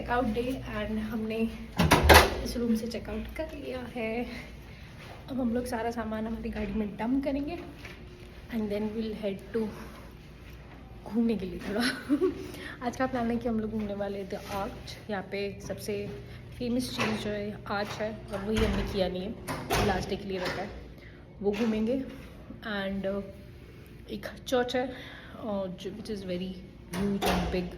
Checkout day and हमने इस room से चेकआउट कर लिया है। अब हम लोग सारा सामान हमारी गाड़ी में डंप करेंगे and then will head to घूमने के लिए थोड़ा। आज का प्लान है कि हम लोग घूमने वाले द आर्च। यहाँ पे सबसे फेमस चीज़ जो है आर्च है और वही हमने किया नहीं है, लास्ट डे के लिए रखा है, वो घूमेंगे। एंड एक चर्च है जो which is very huge and big,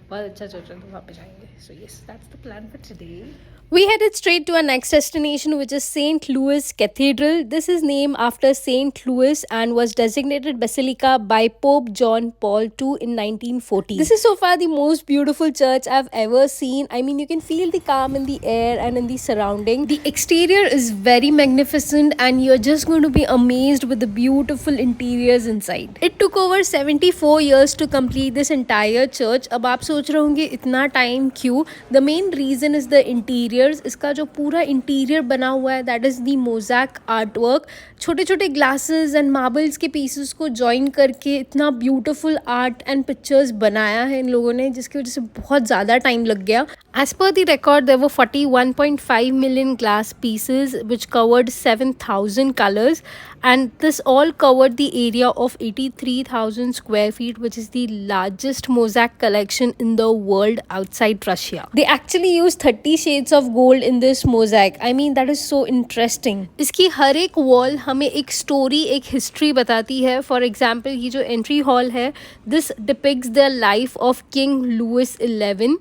बहुत अच्छा चर्च है, तो वहाँ पे जाएंगे। So yes, that's the plan for today. We headed straight to our next destination, which is St. Louis Cathedral. This is named after St. Louis and was designated basilica by Pope John Paul II in 1940. This is so far the most beautiful church I've ever seen. I mean, you can feel the calm in the air and in the surrounding. The exterior is very magnificent and you're just going to be amazed with the beautiful interiors inside. It took over 74 years to complete this entire church. अब आप सोच रहे होंगे इतना time क्यों? The main reason is the interior. इसका जो पूरा इंटीरियर बना हुआ है that is the mosaic art work. छोटे छोटे ग्लासेस एंड मार्बल्स के पीसेस को जॉइन करके इतना ब्यूटीफुल आर्ट एंड पिक्चर्स बनाया है इन लोगों ने, जिसकी वजह से बहुत ज़्यादा टाइम लग गया। As per the record there were 41.5 million glass pieces which covered 7,000 colors, and this all covered the area of 83,000 square feet, which is the largest mosaic collection in the world outside Russia. They actually used 30 shades of gold in this mosaic. I mean, that is so interesting. इसकी हर एक wall हमें एक story, एक history बताती है। For example, ये जो entry hall है, this depicts the life of king Louis 11.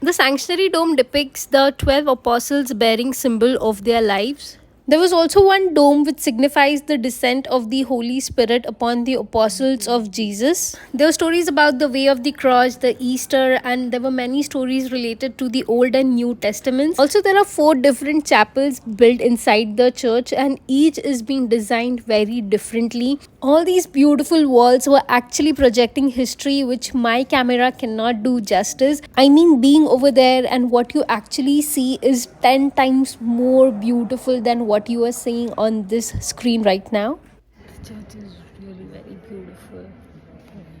The sanctuary dome depicts the 12 apostles bearing symbol of their lives. There was also one dome which signifies the descent of the Holy Spirit upon the apostles of Jesus. There were stories about the way of the cross, the Easter, and there were many stories related to the Old and New Testaments. Also, there are 4 different chapels built inside the church and each is being designed very differently. All these beautiful walls were actually projecting history which my camera cannot do justice. I mean, being over there and what you actually see is 10 times more beautiful than what you are seeing on this screen right now. The church is really very beautiful.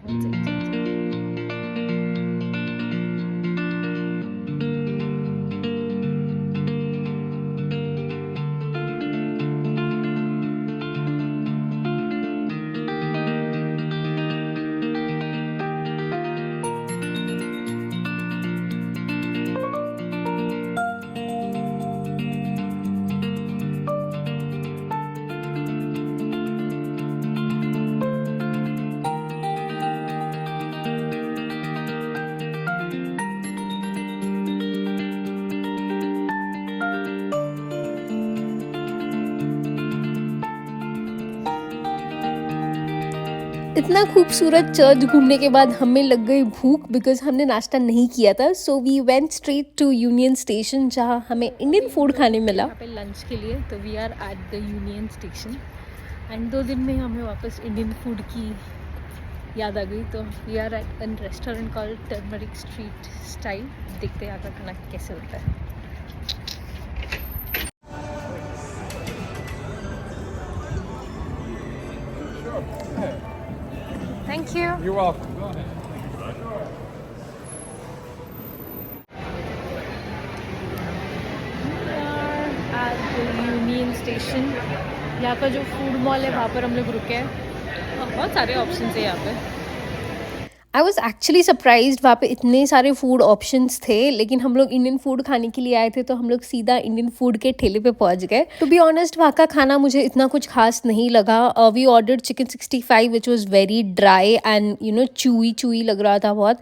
One second. इतना खूबसूरत church घूमने के बाद हमें लग गई भूख, because हमने नाश्ता नहीं किया था। So we went straight to Union Station, जहाँ हमें इंडियन फूड खाने मिला यहाँ पे लंच के लिए। तो we are at the Union Station and 2 दिन में हमें वापस इंडियन फूड की याद आ गई। तो we are at an restaurant called turmeric street style. देखते हैं यहाँ का खाना कैसे होता है। Thank you. You're welcome. Go ahead. We are at the Union Station. यहाँ का जो फूड मॉल है वहाँ पर हम लोग रुके हैं और बहुत सारे ऑप्शंस है यहाँ पे। आई वॉज एक्चुअली सरप्राइज्ड, वहाँ पे इतने सारे फूड ऑप्शंस थे, लेकिन हम लोग इंडियन फूड खाने के लिए आए थे तो हम लोग सीधा इंडियन फूड के ठेले पे पहुँच गए। टू बी ऑनेस्ट, वहाँ का खाना मुझे इतना कुछ खास नहीं लगा। We ordered chicken 65 which was very dry and chewy लग रहा था बहुत।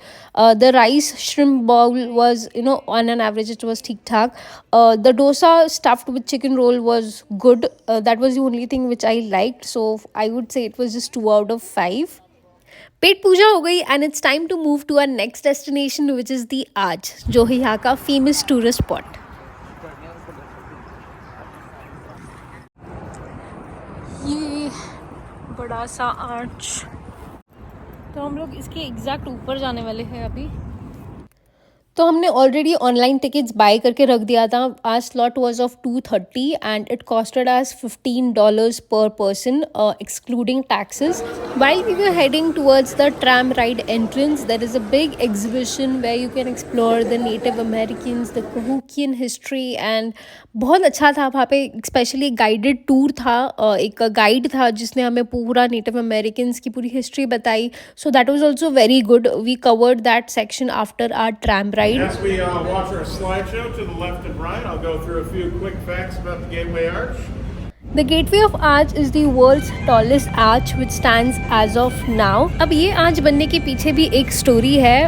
The rice shrimp bowl was on an average it was ठीक ठाक। The dosa stuffed with chicken roll was good. That was the only thing which I liked, so I would say it was just 2 out of 5. पेट पूजा हो गई and it's time to move to our next destination which is the arch, जो है यहाँ का famous tourist spot. ये बड़ा सा आर्च, तो हम लोग इसके एग्जैक्ट ऊपर जाने वाले हैं अभी। तो हमने ऑलरेडी ऑनलाइन टिकट्स बाय करके रख दिया था. Our slot was of 2:30 and it costed us $15 per person excluding taxes. While we were heading towards the tram ride entrance, there is a big exhibition where you can explore the Native Americans, the Cahokian history, and बहुत अच्छा था वहाँ पे. Specially guided tour था, एक guide था जिसने हमें पूरा नेटिव अमेरिकन्स की पूरी हिस्ट्री बताई. So that was also very good. We covered that section after our tram ride. As we watch our slideshow to the left and right, I'll go through a few quick facts about the Gateway Arch. The Gateway of Arch is the world's tallest arch which stands as of now. अब ये arch बनने के पीछे भी एक story है.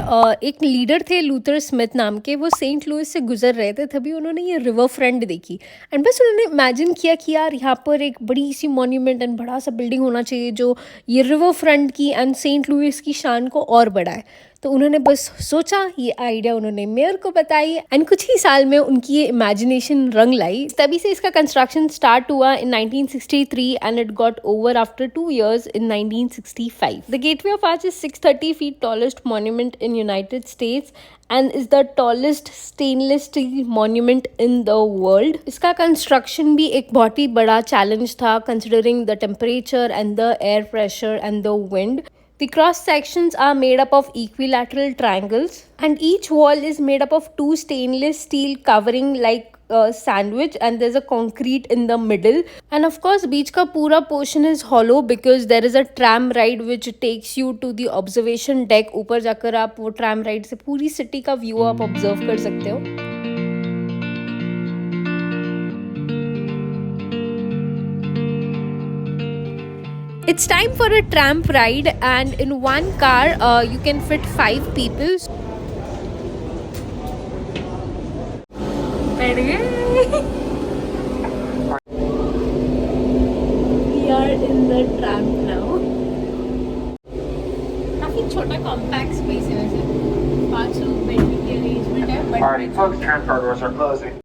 एक leader थे लूथर स्मिथ नाम के, वो सेंट लुइस से गुजर रहे थे, तभी उन्होंने ये रिवर फ्रंट देखी एंड बस उन्होंने इमेजिन किया कि यार यहाँ पर एक बड़ी सी मॉन्यूमेंट एंड बड़ा सा बिल्डिंग होना चाहिए जो ये रिवर फ्रंट की एंड सेंट लुइस की शान को और बढ़ाए. तो उन्होंने बस सोचा, ये आइडिया उन्होंने मेयर को बताई एंड कुछ ही साल में उनकी ये इमेजिनेशन रंग लाई. तभी से इसका कंस्ट्रक्शन स्टार्ट हुआ इन 1963 and it got over after 2 years in 1965. The Gateway of Arch is 630 feet tallest monument in United States and is the tallest stainless steel monument in the world. इसका construction भी एक बहुत ही बड़ा challenge था considering the temperature and the air pressure and the wind. The cross sections are made up of equilateral triangles and each wall is made up of 2 stainless steel covering like a sandwich and there's a concrete in the middle. And of course beach का पूरा portion is hollow because there is a tram ride which takes you to the observation deck. ऊपर जाकर आप वो tram ride से पूरी city का view आप observe कर सकते हो. It's time for a tramp ride and in one car you can fit 5 people. बैठ गए. We are in the tram now. काफी छोटा compact space है वैसे. 5 लोग बैठने की arrangement है. Alrighty, folks, tram car doors are closing.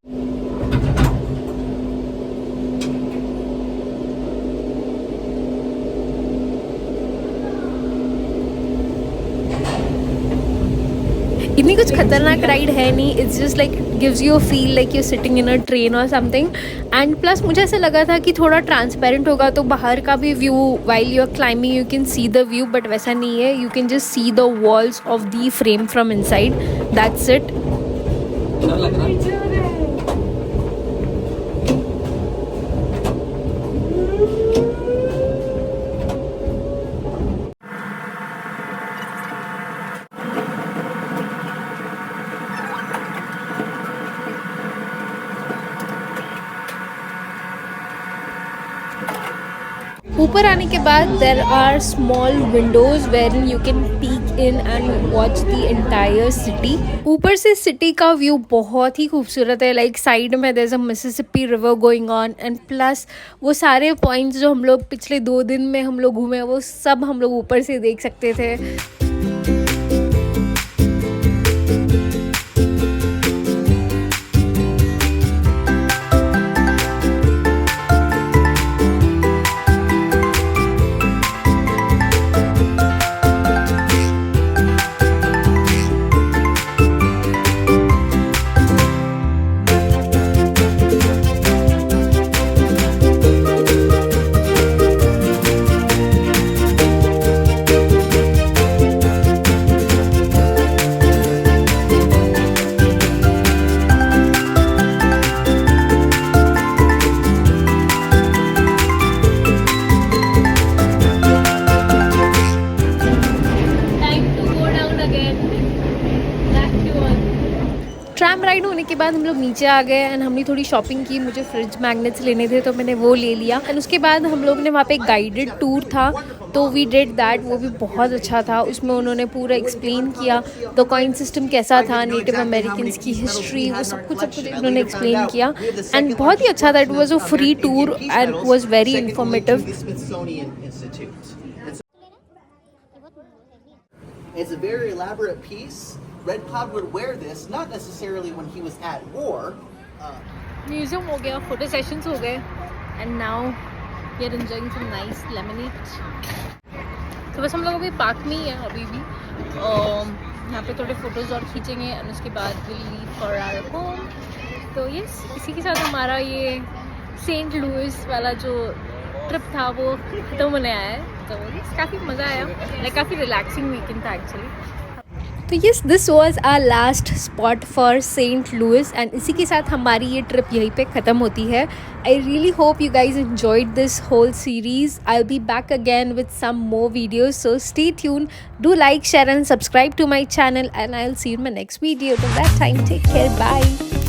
इतनी कुछ खतरनाक राइड है नहीं. It's just like gives you a feel like you sitting in a train और समथिंग. एंड प्लस मुझे ऐसा लगा था कि थोड़ा ट्रांसपेरेंट होगा तो बाहर का भी view while you are climbing you can see the view, but वैसा नहीं है. You can just see the walls of the frame from inside. That's it. ऊपर आने के बाद there are small windows where in you can peek in and watch the entire city. ऊपर से city का व्यू बहुत ही खूबसूरत है. लाइक साइड में there is a Mississippi river going on and plus वो सारे पॉइंट्स जो हम लोग पिछले 2 दिन में हम लोग घूमे वो सब हम लोग ऊपर से देख सकते थे. ट्रैम राइड होने के बाद हम लोग नीचे आ गए एंड हमने थोड़ी शॉपिंग की. मुझे फ्रिज मैग्नेट्स लेने थे तो मैंने वो ले लिया. एंड उसके बाद हम लोग ने वहाँ पे एक गाइडेड टूर था तो वी डिड दैट. वो भी बहुत अच्छा था. उसमें उन्होंने पूरा एक्सप्लेन किया द कॉइन सिस्टम कैसा था, नेटिव अमेरिकन्स की हिस्ट्री, वो सब कुछ उन्होंने एक्सप्लेन किया एंड बहुत ही अच्छा था. It was a free tour and was very informative. It's a very elaborate piece. Red Cloud would wear this, not necessarily when he was at war. Museum हो गया, फोटो सेशंस हो गए and now we are enjoying some nice lemonade. तो बस हम लोग अभी park में ही है अभी भी. यहाँ पे थोड़े फोटोज़ और खींचेंगे और उसके बाद will leave for our home. तो यस, इसी के साथ हमारा ये सेंट लुइस वाला जो ट्रिप था वो खत्म होने आया है। तो यस, काफ़ी मज़ा आया, काफ़ी रिलैक्सिंग वीकेंड था एक्चुअली। तो yes, this was our last spot for Saint Louis and इसी के साथ हमारी ये ट्रिप यहीं पे ख़त्म होती है। I really hope you guys enjoyed this whole series. I'll be back again with some more videos, so stay tuned. Do like, share and subscribe to my channel and I'll see you in my next video. Till that time, take care. Bye.